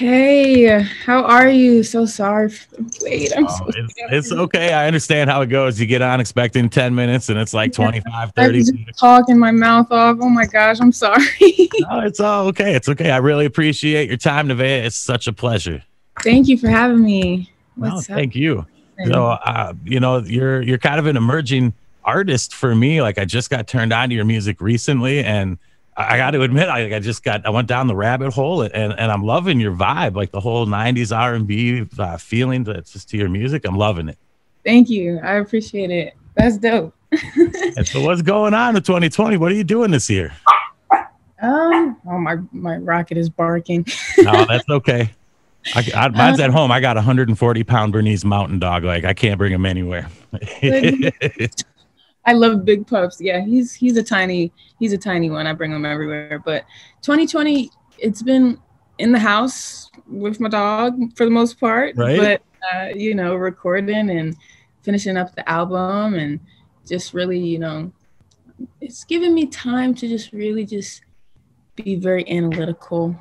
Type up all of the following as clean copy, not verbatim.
Hey, how are you? So sorry for the wait. I'm Oh, so it's sorry. okay. I understand how it goes. You get on expecting 10 minutes and it's like Yeah, 25, I was 30. just talking my mouth off. Oh my gosh, I'm sorry. No, it's all okay. It's okay. I really appreciate your time, Nevaeh. It's such a pleasure. Thank you for having me. No, What's up? thank you. You're kind of an emerging artist for me. Like I just got turned on to your music recently, and I got to admit, I went down the rabbit hole, and I'm loving your vibe, like the whole '90s R&B feeling that's just to your music. I'm loving it. Thank you. I appreciate it. That's dope. And so, what's going on in 2020? What are you doing this year? Oh my rocket is barking. No, that's okay. Mine's at Um, home. I got a 140-pound Bernese Mountain Dog. Like I can't bring him anywhere. I love big pups. Yeah, he's a tiny one. I bring him everywhere. But 2020, it's been in the house with my dog for the most part. Right? But recording and finishing up the album and just really, it's given me time to just really just be very analytical.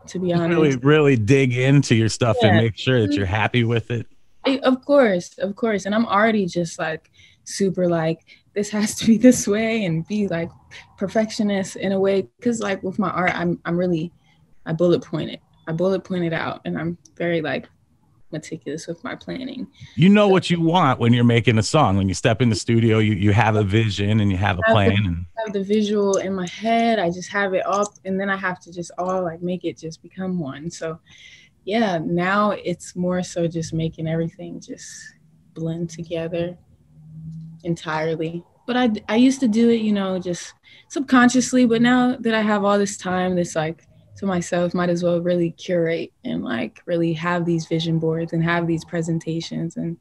To be Just really, honest, really dig into your stuff and yeah. make sure that you're happy with it. Of course. And I'm already just like super like this has to be this way and be like perfectionist in a way. Cause like with my art, I'm really I bullet point it. I bullet point it out and I'm very like meticulous with my planning. You know So what you want when you're making a song. When you step in the studio, you have a vision and you have a I have plan. the And I have the visual in my head. I just have it up and then I have to just all like make it just become one. So yeah, now it's more so just making everything just blend together entirely. But I used to do it, just subconsciously. But now that I have all this time, this like to myself, might as well really curate and like really have these vision boards and have these presentations and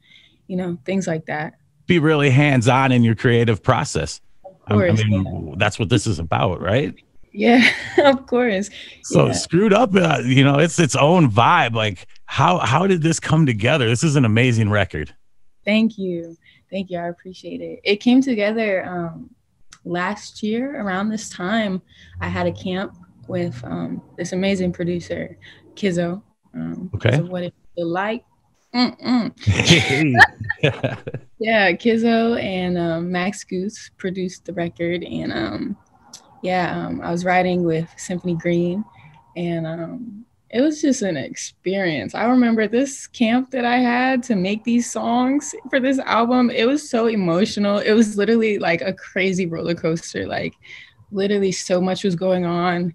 things like that. be really hands on in your creative process. Of I course, yeah, mean, that's what this is about, right? yeah, of course, So yeah. screwed up, it's its own vibe. Like how did this come together? This is an amazing record. Thank you. I appreciate it. It came together last year around this time. I had a camp with this amazing producer, Kizzo, because Okay. of what it feel like. Mm-mm. Yeah. Yeah, Kizzo and Max Goose produced the record, and I was writing with Symphony Green, and it was just an experience. I remember this camp that I had to make these songs for this album. It was so emotional. It was literally like a crazy roller coaster. Like, literally, so much was going on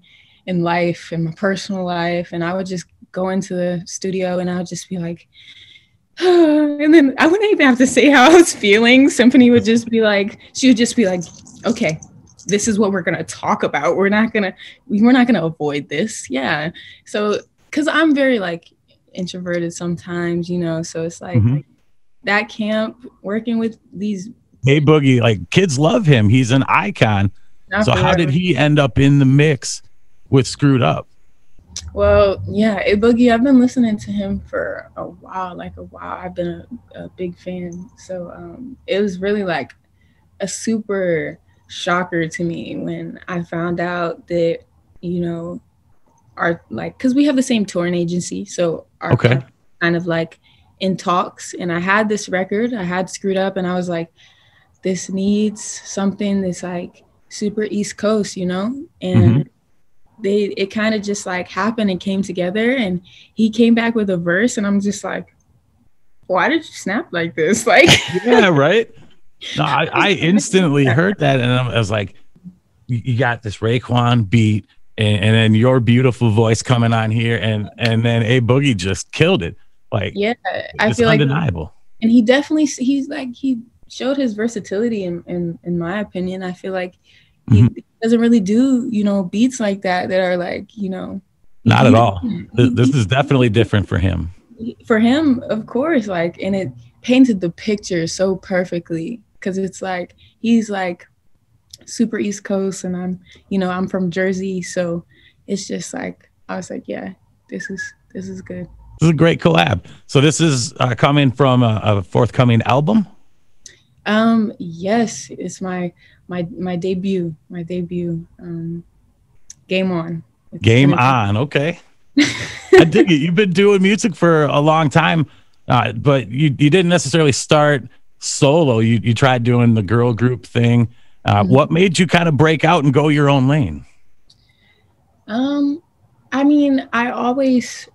in life, in my personal life, and I would just go into the studio and I would just be like, and then I wouldn't even have to say how I was feeling. Symphony would just be like, she would just be like, okay, this is what we're gonna talk about. We're not gonna avoid this. Yeah. So because I'm very like introverted sometimes, so it's like Mhm. that camp working with these Hey Boogie, like kids love him. He's an icon. not So for how real. did he end up in the mix with Screwed Up? Well, yeah, A Boogie, I've been listening to him for a while, like a while. I've been a big fan. So it was really like a super shocker to me when I found out that, you know, our like, because we have the same touring agency. So our Okay. contract kind of like in talks. And I had this record, I had Screwed Up, and I was like, this needs something that's like super East Coast, Hmm. And it kind of just like happened and came together. And he came back with a verse, and I'm just like, why did you snap like this? Like, Yeah, right. No, I instantly heard that and I was like, you got this Raekwon beat and then your beautiful voice coming on here and then A Boogie just killed it. Like yeah, I it's feel like, undeniable. and he showed his versatility in my opinion. I feel like he Mhm. doesn't really do, beats like that are like, Not he, at all. This is definitely different for him. for him, of course, like, and it painted the picture so perfectly because it's like he's like super East Coast, and I'm from Jersey, so it's just like I was like, yeah, this is good. This is a great collab. So this is coming from a forthcoming album. Yes, it's my debut, Game On. It's Game gonna be on. Okay. I dig it. You've been doing music for a long time, but you didn't necessarily start solo. You tried doing the girl group thing. What made you kind of break out and go your own lane? I mean, I always,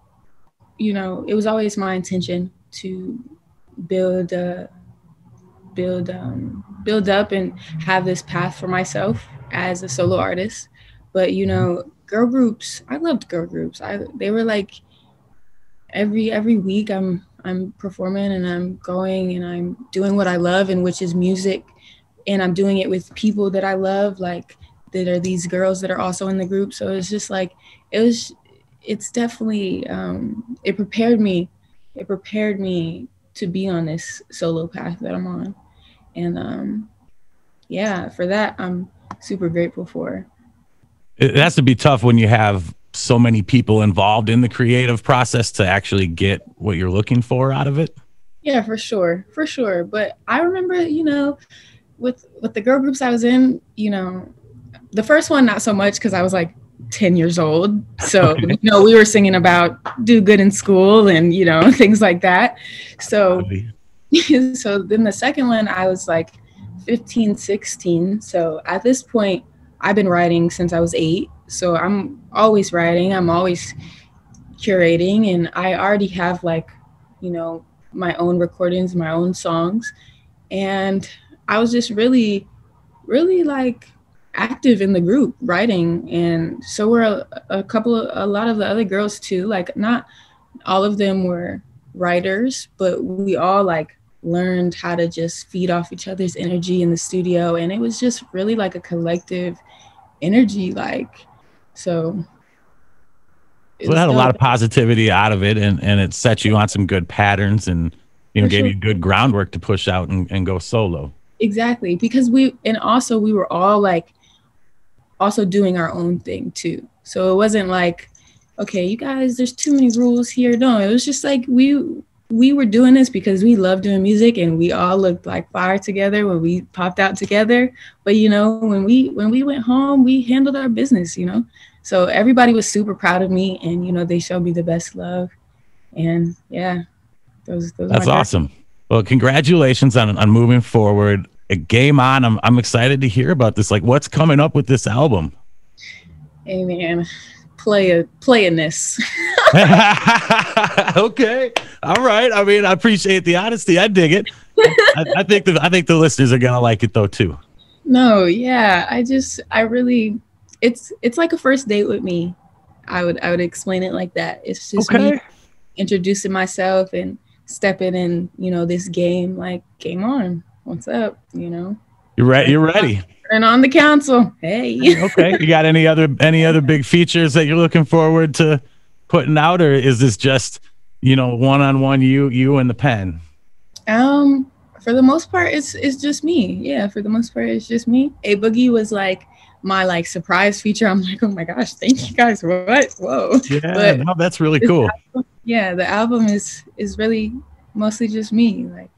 it was always my intention to build, build up and have this path for myself as a solo artist. But girl groups, I loved girl groups. They were like every week I'm performing and I'm going and I'm doing what I love, and which is music, and I'm doing it with people that I love, like that are these girls that are also in the group. So it's just like it's definitely it prepared me to be on this solo path that I'm on. And yeah, for that I'm super grateful for. It has to be tough when you have so many people involved in the creative process to actually get what you're looking for out of it. Yeah, for sure, for sure. But I remember, with the girl groups I was in, the first one not so much because I was like 10 years old. So Okay. we were singing about do good in school and things like that. So so then the second one I was like 15, 16. So at this point I've been writing since I was 8. So I'm always writing, I'm always curating, and I already have like, my own recordings, my own songs. And I was just really, really like active in the group writing. And so were a lot of the other girls too. Like not all of them were writers, but we all like learned how to just feed off each other's energy in the studio. And it was just really like a collective energy, like, so it had a lot of positivity out of it, and it set you on some good patterns, and gave you good groundwork to push out and go solo. Exactly, because we were all like also doing our own thing too. So it wasn't like, okay, you guys, there's too many rules here. No, it was just like we were doing this because we love doing music, and we all looked like fire together when we popped out together. But when we went home, we handled our business. So everybody was super proud of me, and they showed me the best love. And yeah, those that's awesome. Well, congratulations on moving forward. Game on. I'm excited to hear about this. Like, what's coming up with this album? Hey man, playing this. Okay, all right. I mean, I appreciate the honesty. I dig it. I think the listeners are gonna like it though too. No, yeah. I really, it's like a first date with me. I would explain it like that. It's just me introducing myself and stepping in, this game, like, game on. What's up? You're ready. You're ready. And on the council. Hey. Okay. You got any other big features that you're looking forward to putting out, or is this just, one-on-one you and the pen? For the most part, it's just me. Yeah, for the most part, it's just me. A Boogie was like my like surprise feature. I'm like, oh my gosh, thank you guys. What? Whoa. Yeah, no, that's really cool. The album is really mostly just me, like,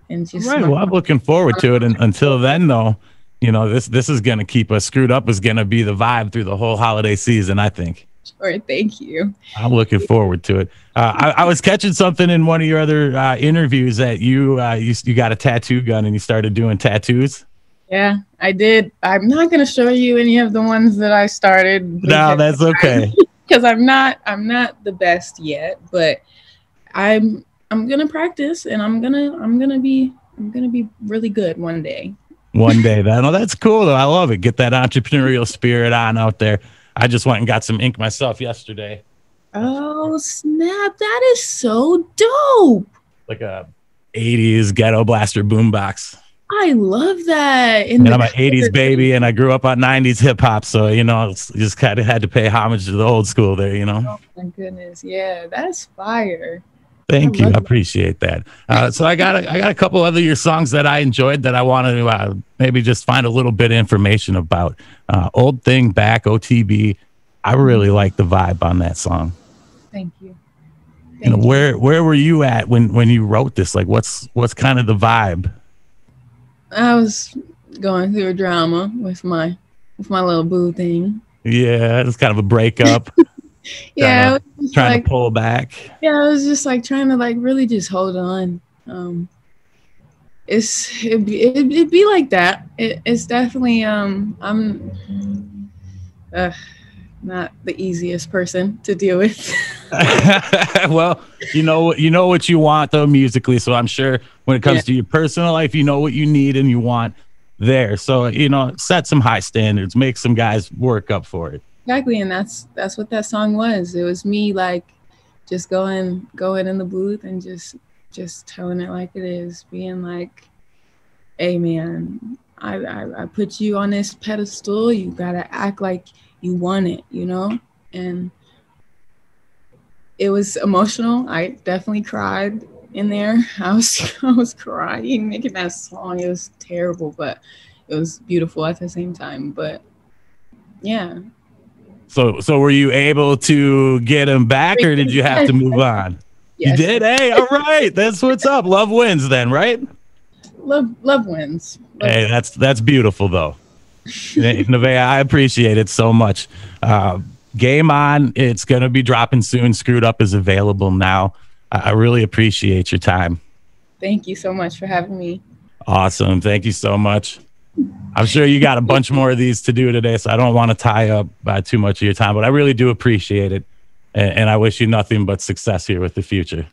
and just right. Well, I'm looking forward to it. And until then, though, this is gonna keep us screwed up. Is gonna be the vibe through the whole holiday season, I think. Sure, thank you. I'm looking forward to it. I was catching something in one of your other interviews that you got a tattoo gun and you started doing tattoos. Yeah, I did. I'm not going to show you any of the ones that I started. No, that's okay. Because I'm not the best yet, but I'm going to practice, and I'm going to be really good one day. One day. That's cool though. I love it. Get that entrepreneurial spirit on out there. I just went and got some ink myself yesterday. Oh, snap. That is so dope. Like a 80s ghetto blaster boombox. I love that. And I'm an 80s baby, and I grew up on 90s hip hop. So, just kind of had to pay homage to the old school there, Oh, my goodness. Yeah, that's fire. Thank you. I appreciate that. So I got a couple other your songs that I enjoyed that I wanted to maybe just find a little bit of information about. Old Thing Back, OTB. I really like the vibe on that song. Thank you. Where were you at when you wrote this? Like, what's kind of the vibe? I was going through a drama with my little boo thing. Yeah, it's kind of a breakup. Yeah, it was just trying to like, pull back. yeah, I was just like trying to like really just hold on. It'd be like that. It's definitely I'm not the easiest person to deal with. Well, you know what you want though musically. So I'm sure when it comes Yeah, to your personal life, you know what you need and you want there. So, set some high standards, make some guys work up for it. exactly, and that's what that song was. It was me like just going in the booth and just telling it like it is, being like, hey man, I put you on this pedestal. You gotta act like you want it, you know? And it was emotional. I definitely cried in there. I was crying making that song. It was terrible, but it was beautiful at the same time. But yeah. So were you able to get him back or did you have to move on? You Yes. did? Hey, all right. That's what's up. Love wins then, right? Love wins. Hey, that's beautiful though. Nevaeh, I appreciate it so much. Game On, it's going to be dropping soon. Screwed Up is available now. I really appreciate your time. Thank you so much for having me. Awesome. Thank you so much. I'm sure you got a bunch more of these to do today, so I don't want to tie up too much of your time, but I really do appreciate it. And I wish you nothing but success here with the future.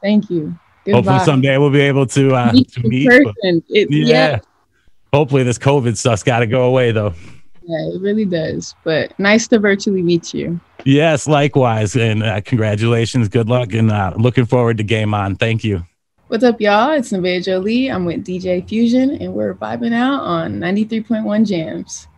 Thank you. Goodbye. Hopefully someday we'll be able to meet. Person. Yeah. Hopefully this COVID stuff's got to go away, though. Yeah, it really does. But nice to virtually meet you. Yes, likewise. And congratulations. Good luck. And looking forward to Game On. Thank you. What's up, y'all? It's Nevaeh Jolie. I'm with DJ Fusion, and we're vibing out on 93.1 Jams.